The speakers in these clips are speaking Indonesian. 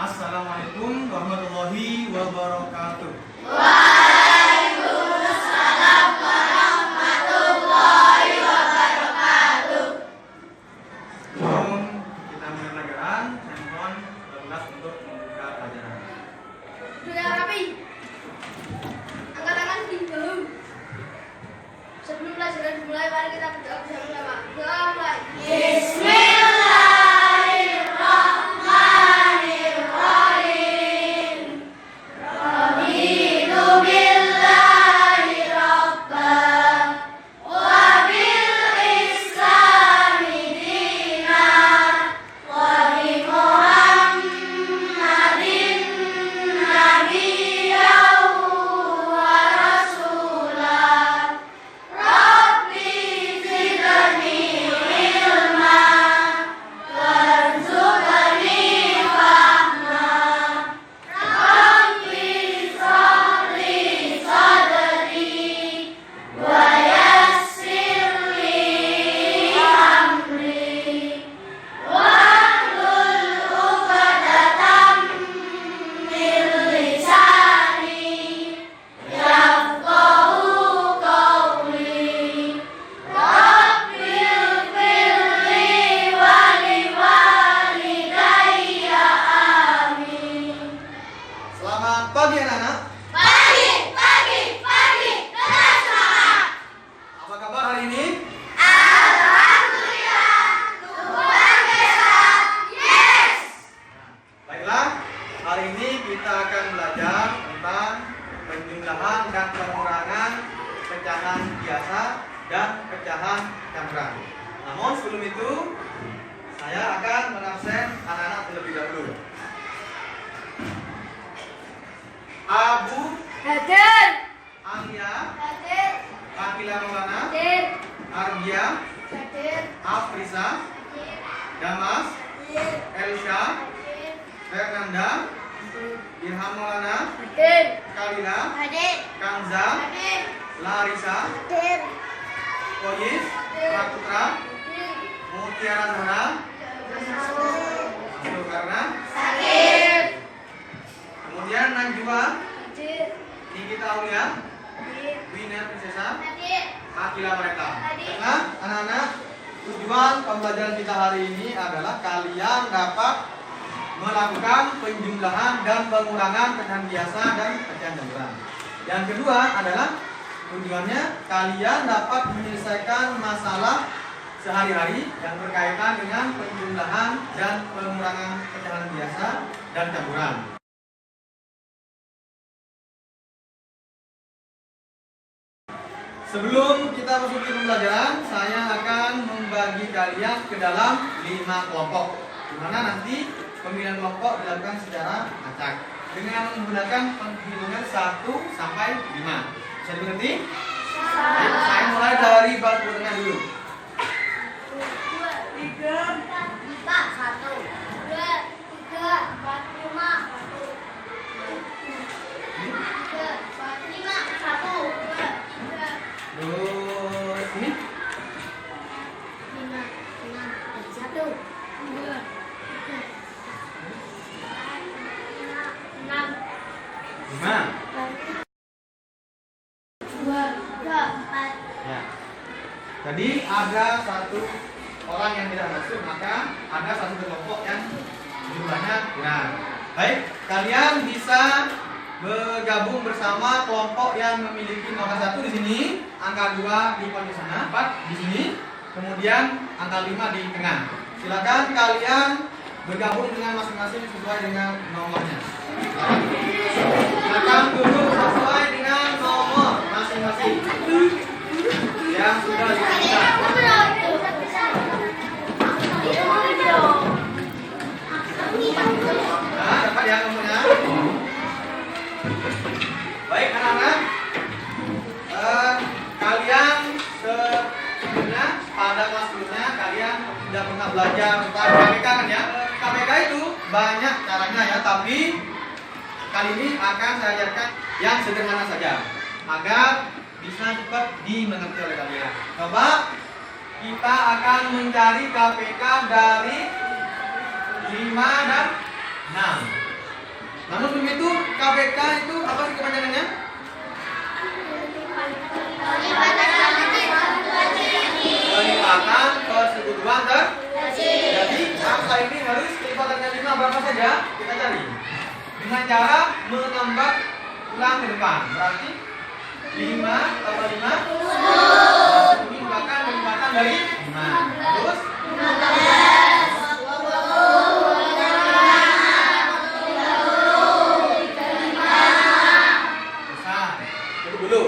Assalamualaikum warahmatullahi wabarakatuh. Waalaikumsalam warahmatullahi wabarakatuh. Sebelum kita mulai pelajaran, saya mohon berkelas untuk membuka pelajaran. Sudah rapi. Angkat tangan di bahu. Sebelum pelajaran dimulai, mari kita berdoa bersama-sama. Doa mulai. Bismillahirrahmanirrahim. Raditu billahi rabban wa bil islami dinan wa bi Muhammadin nabiyyan wa rasulan. Rabbi zidni ilman warzuqni fahman. Rabbi shrahli sadri wa yassir li amri wahlul 'uqdatam min lisani yafqahu qawli. Rabbil firli wa liwalidayya amin. Selamat pagi anak-anak. Pagi, dengan semangat. Apa kabar hari ini? Alhamdulillah, Tuhan sehat. Yes. Baiklah, hari ini kita akan belajar tentang penjumlahan dan pengurangan pecahan biasa dan pecahan campuran. Namun sebelum itu, saya akan mengabsen anak-anak terlebih dahulu. Abu, Hadir. Alia, Hadir. Akila Maulana, Hadir. Argia, Hadir. Afrisa, Damas, Elsha, Fernanda, Irham Maulana, Hadir. Kalila, Hadir. Kanza, Hadir. Larissa, Hadir. Koyis, Praputra, Mutiara Zahra, Karna, Hadir. kemudian Najwa, Hadir. Nikita Aulia, Hadir. Wina Prinsesa, Hadir. Akila mereka. Hadir. Nah, anak-anak, tujuan pembelajaran kita hari ini adalah kalian dapat melakukan penjumlahan dan pengurangan pecahan biasa dan pecahan campuran. Yang kedua adalah tujuannya kalian dapat menyelesaikan masalah sehari-hari yang berkaitan dengan penjumlahan dan pengurangan pecahan biasa dan campuran. Sebelum kita masuk ke pembelajaran, saya akan membagi kalian ke dalam 5 kelompok, di mana nanti pemilihan kelompok dilakukan secara acak dengan menggunakan penghitungan 1 sampai 5. Bisa dimengerti? Baik, saya mulai dari bangku tengah dulu. 2, 3, 4, 1, 2, 3, 4, 5, 1, 3, 4, 5, 1, 2, 3, Terus ini 5, 6, 1, 2, 3, 4, 5, 5. 2, 3, 4. Ya. Jadi ada satu orang yang tidak masuk, maka ada satu kelompok yang jumlahnya kurang. Baik, kalian bisa bergabung bersama kelompok yang memiliki angka 1 di sini, angka 2 di paling sana, 4 di sini, kemudian angka 5 di tengah. Silakan kalian bergabung dengan masing-masing sesuai dengan nomornya. Silakan duduk sesuai dengan nomor masing-masing yang sudah ditentukan. Nah, dapat ya nomornya. Baik anak-anak, kalian sebelumnya pada kelas sebelumnya kalian sudah pernah belajar tentang KPK kan ya? KPK itu banyak caranya ya, tapi kali ini akan saya ajarkan yang sederhana saja agar bisa cepat dimengerti oleh kalian. Coba kita akan mencari KPK dari 5 dan 6. Namun sebelum itu KPK itu apa sih kepanjangannya? Kelipatan persekutuan terkecil. Jadi angka ini harus kelipatannya 5 berapa saja? Kita cari dengan cara menambah ulang ke depan. Berarti 5 tambah 5 ini bahkan kelipatan dari 5. Terus 15. Tunggu dulu.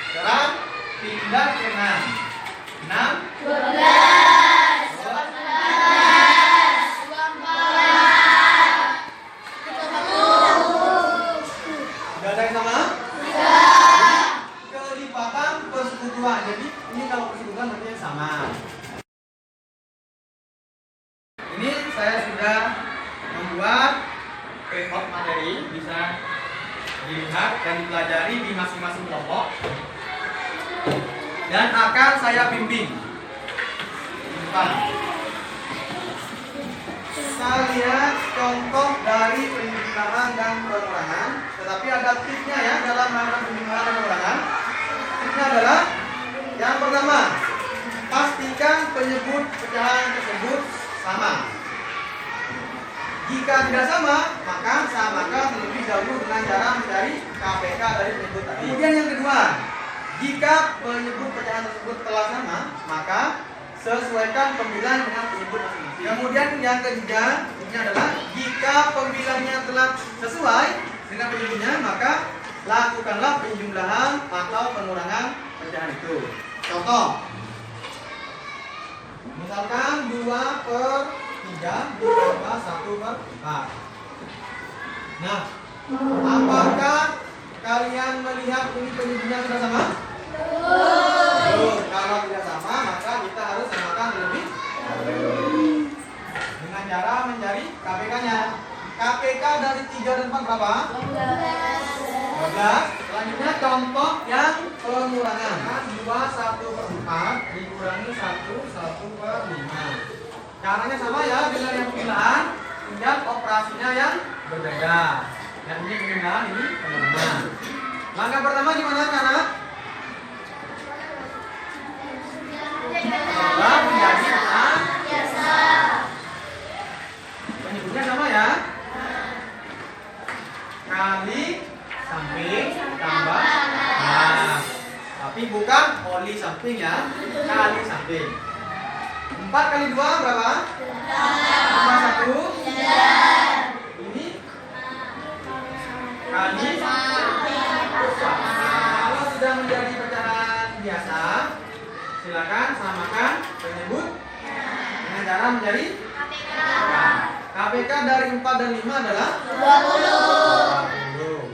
Sekarang pindah ke 6. 6 Sudah ada yang sama? Kelipatan persekutuan. Jadi ini kalau persekutuan berarti yang sama. Ini saya sudah membuat report materi, bisa dilihat dan dipelajari di masing-masing kelompok. Dan akan saya bimbing. Saya lihat contoh dari penjumlahan dan pengurangan, tetapi ada tipsnya ya dalam melakukan penjumlahan dan pengurangan. Tipsnya adalah yang pertama, pastikan penyebut pecahan tersebut sama. Jika tidak sama, maka samakan terlebih dahulu dengan cara mencari KPK dari penyebut tadi. Kemudian yang kedua, jika penyebut pecahan tersebut telah sama, maka sesuaikan pembilang dengan penyebut masing-masing. Kemudian yang ketiga, ini adalah jika pembilangnya telah sesuai dengan penyebutnya, maka lakukanlah penjumlahan atau pengurangan pecahan itu. Contoh, misalkan 2/3 ditambah 1/4. Nah, apakah kalian melihat ini penyebutnya sudah sama? Belum. Kalau tidak sama, maka kita harus samakan lebih dengan cara mencari KPK-nya. KPK dari 3 dan 4 berapa? 12. Selanjutnya contoh yang pengurangan. 2/1/4 dikurangi 1/5. Caranya sama ya dengan yang pembilangan, tinggal operasinya yang berbeda. Yang ini pembilangan, ini pengurangan. Langkah pertama gimana anak? Coba menjadi biasa. Penyebutnya sama ya. Kali samping tambah. Nah, tapi bukan oli samping ya. Kali samping. 4 kali 2 berapa? 1. Ini kali. Kalau sudah menjadi pecahan biasa, silakan samakan penyebut dengan cara menjadi KPK dari 4 dan 5 adalah 20.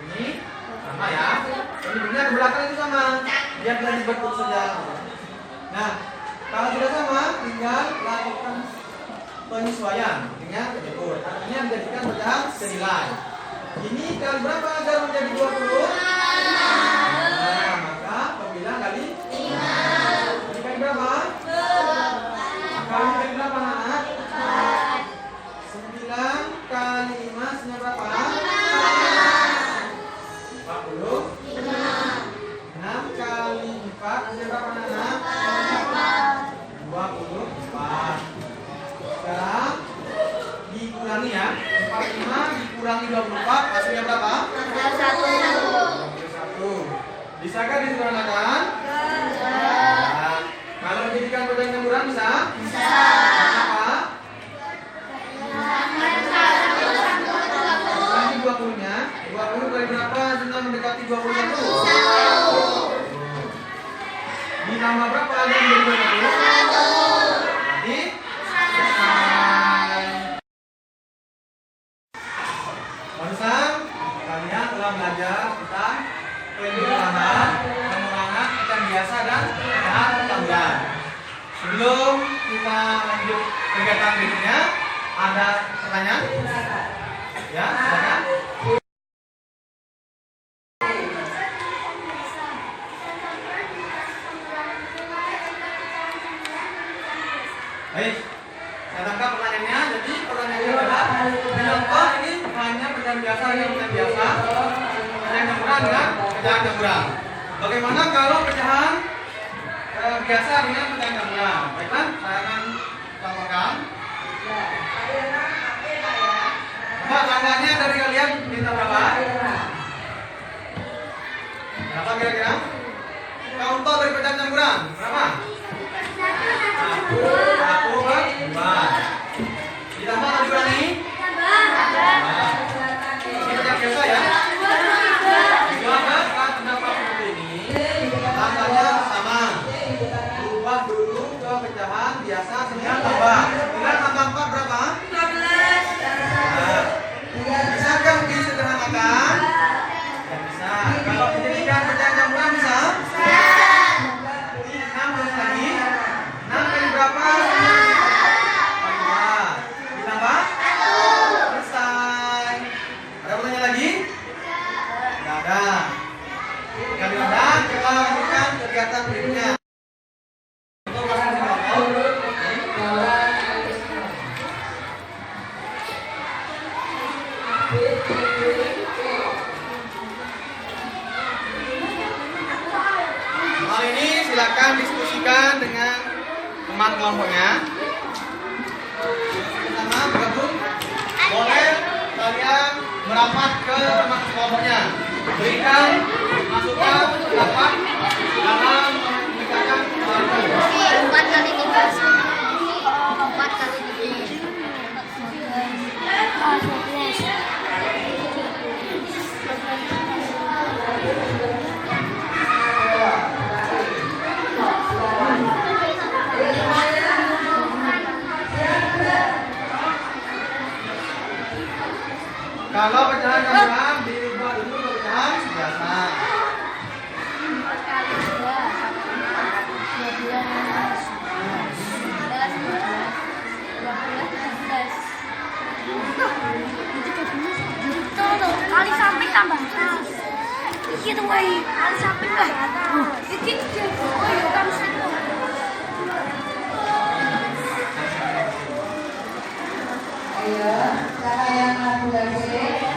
Ini sama ya. Penyebutnya ke belakang itu sama. Biar tidak dibentuk saja. Nah, kalau sudah sama, tinggal lakukan penyesuaian dengan penyebut. Artinya menjadikan pecahan senilai. Ini kali berapa agar menjadi 20? Nah, maka pembilang kali 5. Ini kali berapa? Kali berapa anak? 9 kali 5 hasilnya berapa? 40. 6 kali 4 hasilnya berapa anak? 24. Sekarang dikurangi ya. 45 dikurangi 24 hasilnya berapa? 21. Bisakah disederhanakan? Nah, kalau menjadikan pecahan yang murah bisa? Bisa. Kenapa? Kurangi 20-nya. 20 kali berapa jumlah mendekati 20 itu? 1. Ditambah berapa ada yang menjadi 20? 1. Berarti selesai. Barusan kalian telah belajar tentang penjumlahan, pengurangan pecahan biasa dan pecahan tambahan. Sebelum kita lanjut kegiatan berikutnya, ada pertanyaan? Ya, silakan. Baik, Saya tangkap pertanyaannya. Jadi pertanyaannya adalah contoh ini hanya pecahan biasa dengan pecahan biasa, pecahan campuran dengan pecahan campuran. Bagaimana kalau pecahan biasa dengan pecahan campuran? Baiklah, saya akan contohkan. Coba angkanya dari kalian minta berapa? Berapa kira-kira? Contoh dari pecahan campuran berapa? 1 per 2. Ditambah atau dikurangi? Ini pecahan biasa ya. 2 kan terdapat seperti ini. Angkanya sama. Ubah dulu ke pecahan biasa dengan tambah. Tinggal tambah 4 berapa? 15. Bisakah disederhanakan? Ya bisa. Kalau dijadikan pecahan campuran bisa? Bisa. 6 terus lagi. 6 kali berapa? 14. Ditambah? 1. Selesai. Ada pertanyaan lagi? Tidak ada. Kami undang, kita lanjutkan kegiatan berikutnya. Untuk kelas hal ini silakan diskusikan dengan teman kelompoknya. Pertama bergabung, boleh kalian merapat ke teman kelompoknya, berikan masukan pendapat dalam mengerjakan hal itu. 4 kali 3. 4 kali 3. Kalau pecahan campuran dirubah dulu ke pecahan biasa. 4 kali 2. 12, kali samping tambah atas. Gitu woi, kali samping lah atas. Gitu. Oh, iya kan mesti. Ayo, siapa yang mau belajar?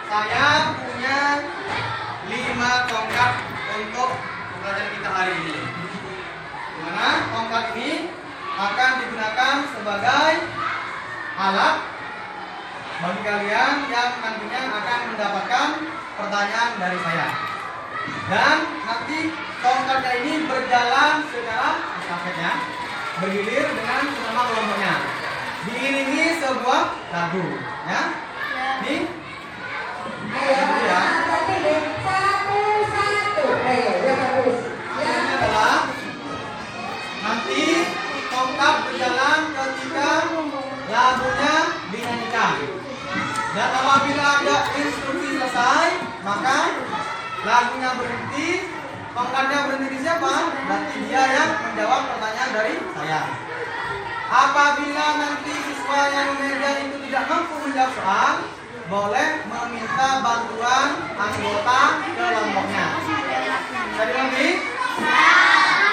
Saya punya 5 tongkat untuk pelajaran kita hari ini. Dimana tongkat ini akan digunakan sebagai alat bagi kalian yang nantinya akan mendapatkan pertanyaan dari saya. Dan nanti tongkatnya ini berjalan secara estafetnya, bergilir dengan sesama kelompoknya, diiringi sebuah lagu, ya. Nih. Ini adalah nanti tongkat berjalan ketika lagunya dinyanyikan. Dan apabila ada instruksi selesai, maka lagunya berhenti, tongkatnya berhenti di siapa? Berarti dia yang menjawab pertanyaan dari saya. Apabila yang memegang itu tidak mampu menjawab soal, boleh meminta bantuan anggota kelompoknya. Jadi lagi?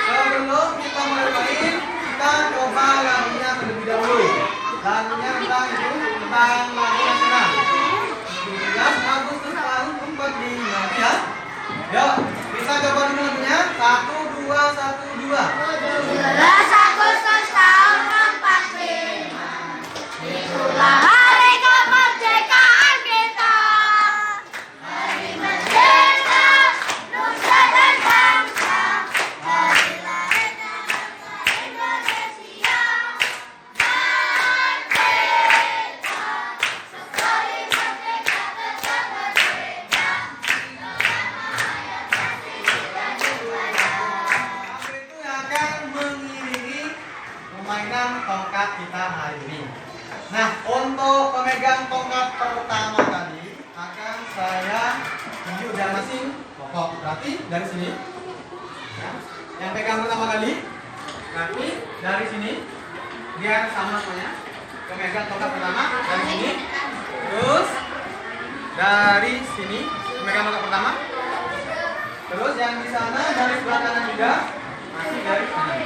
Sebelum kita mulai main, kita coba lagunya terlebih dahulu. Lagunya tentang itu, tentang lagu nasional. 17 Agustus tahun 45 ya. Yuk, bisa coba dulu lagunya. 1, 2, 1, 2. 17 Agustus tahun 45. Itulah hari kemerdekaan kita. Hari merdeka, nusa dan bangsa. Hari lahirnya bangsa Indonesia. Merdeka, sekali merdeka tetap merdeka. Itu akan mengiringi permainan tongkat kita hari ini. Nah, untuk pemegang tongkat pertama kali akan saya tunjuk dan masing pokok. Berarti dari sini, ya, yang pegang pertama kali, berarti dari sini dia sama semuanya. Pemegang tongkat pertama dari sini, terus dari sini pemegang tongkat pertama, terus yang di sana dari sebelah kanan juga masih dari sana.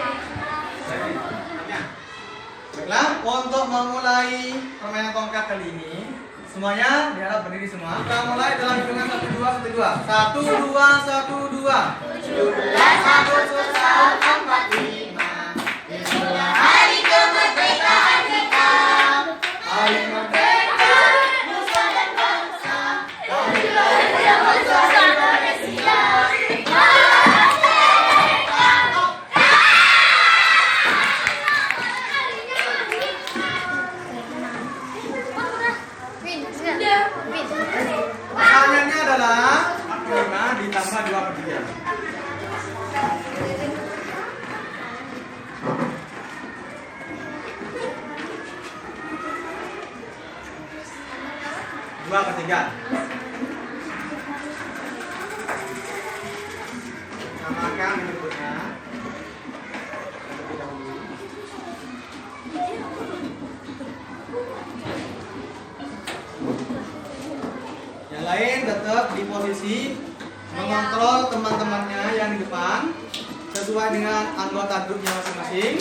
Dari tengah. Baiklah, untuk memulai permainan tongkat kali ini, semuanya diharap berdiri semua. Kita mulai dalam hitungan 1, 2, 1, 2. 1, 2, 1, 2. 17 Agustus tahun 45. Itulah hari kemerdekaan kita. Hari merdeka, nusa dan bangsa. Hari lahirnya bangsa Indonesia. Pertanyaannya adalah 45 ditambah 2/3. Dua ketiga. Samakan bentuknya. Yang lain tetap di posisi mengontrol teman-temannya yang di depan sesuai dengan anggota grupnya masing-masing.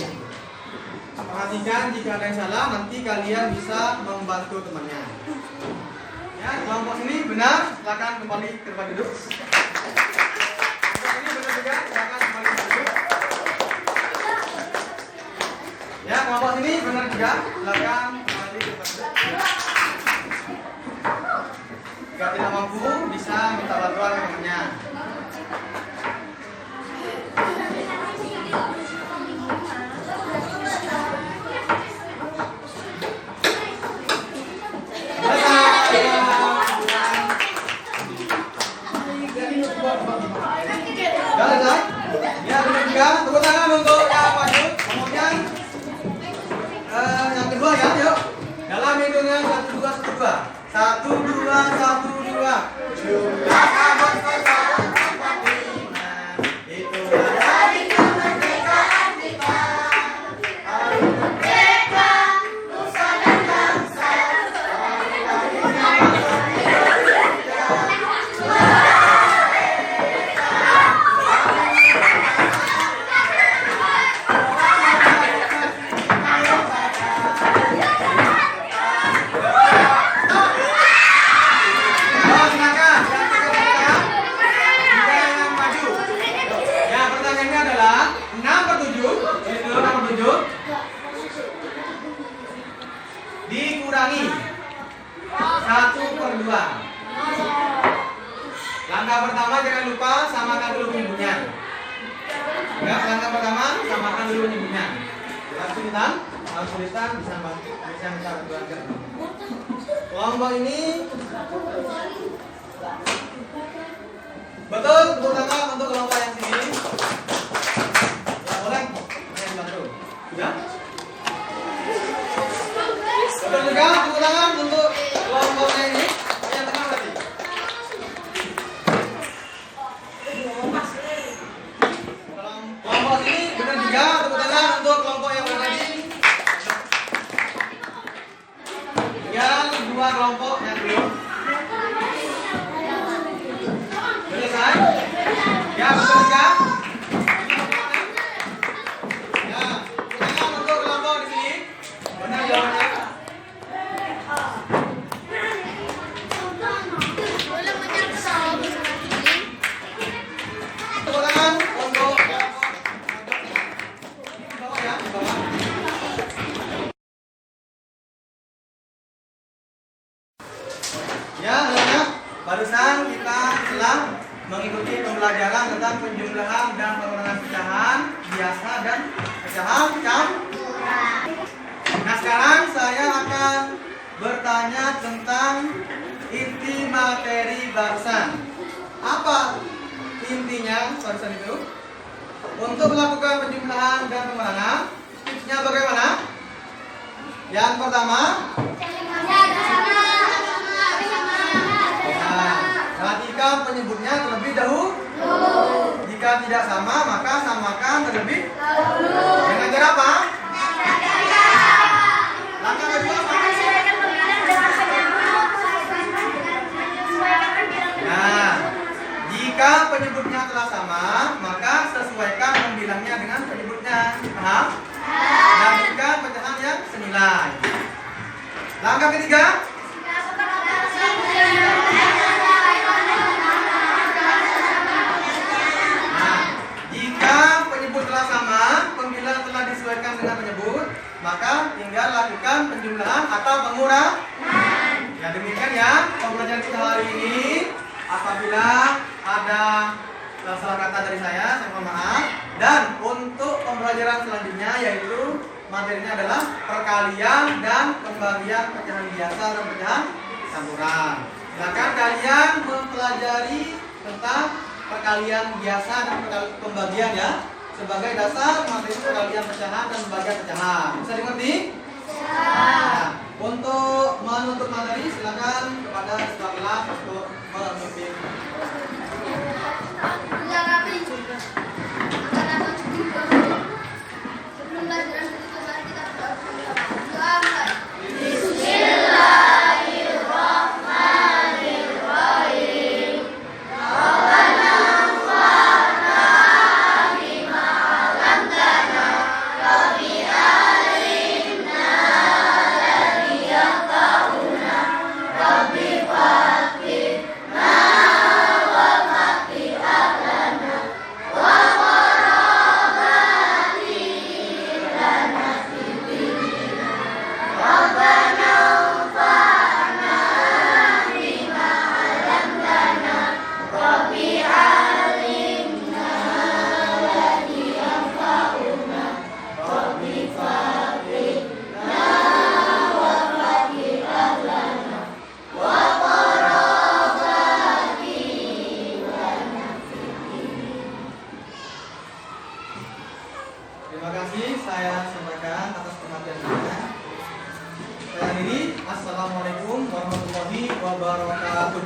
Perhatikan jika ada yang salah, nanti kalian bisa membantu temannya. Ya, kelompok ini benar, silakan kembali ke tempat duduk. Kelompok ini benar juga, silakan kembali ke tempat duduk. Ya, kelompok ini benar juga, silakan kembali ke tempat duduk. Jika tidak mampu, bisa minta bantuan ke temannya. Selesai? Ya, benar juga. Tepuk tangan untuk yang maju. Kemudian yang kedua ya, yuk. Dalam hitungan 1, 2, 1, 2. 1, 2, 1, 2. Jumlah Agustus tahun 45. Itulah hari kemerdekaan kita. Hari merdeka, nusa dan bangsa. Hari lahirnya bangsa Indonesia. Dikurangi 1/2. Langkah pertama jangan lupa samakan dulu bumbunya. Ya, langkah pertama samakan dulu bumbunya. Kesulitan, kalau kesulitan bisa bantu, bisa minta bantuan. Kelompok ini betul, tepuk tangan untuk kelompok yang sini. Ya, boleh, saya bantu. Sudah? Betul juga, tepuk tangan untuk kelompoknya ini. Yang tengah berarti. Kelompok ini benar juga, tepuk tangan untuk kelompok yang berada di jumlah kelompok yang belum selesai? Ya, betul kan? Ya, ulangan untuk kelompok di sini. Benar jawabannya. Ulangan untuk kelompok. Di bawah ya, di bawah. Ya, anak-anak, barusan kita telah mengikuti pembelajaran tentang penjumlahan dan pengurangan pecahan biasa dan pecahan campuran. Nah, sekarang saya akan bertanya tentang inti materi barusan. Apa intinya barusan itu? Untuk melakukan penjumlahan dan pengurangan, tipsnya bagaimana? Yang pertama, perhatikan penyebutnya terlebih dahulu. Jika tidak sama, maka samakan terlebih dahulu. Dengan cara apa? Langkah kedua apa? Nah, jika penyebutnya telah sama, maka sesuaikan pembilangnya dengan penyebutnya. Paham? Jadikan pecahan yang senilai. Langkah ketiga. Disesuaikan dengan penyebut, maka tinggal lakukan penjumlahan atau pengurangan. Ya, demikian ya pembelajaran kita hari ini. Apabila ada salah kata dari saya mohon maaf. Dan untuk pembelajaran selanjutnya yaitu materinya adalah perkalian dan pembagian pecahan biasa dan pecahan campuran. Silakan kalian mempelajari tentang perkalian biasa dan pembagian ya, sebagai dasar materi perkalian pecahan dan pembagian pecahan. Bisa dimengerti? Nah, untuk menutup materi silakan kepada ketua kelas untuk memimpin. Sebelum pelajaran berikut mari kita berdoa. Terima kasih saya sampaikan atas perhatiannya. Saya akhiri. Assalamualaikum warahmatullahi wabarakatuh.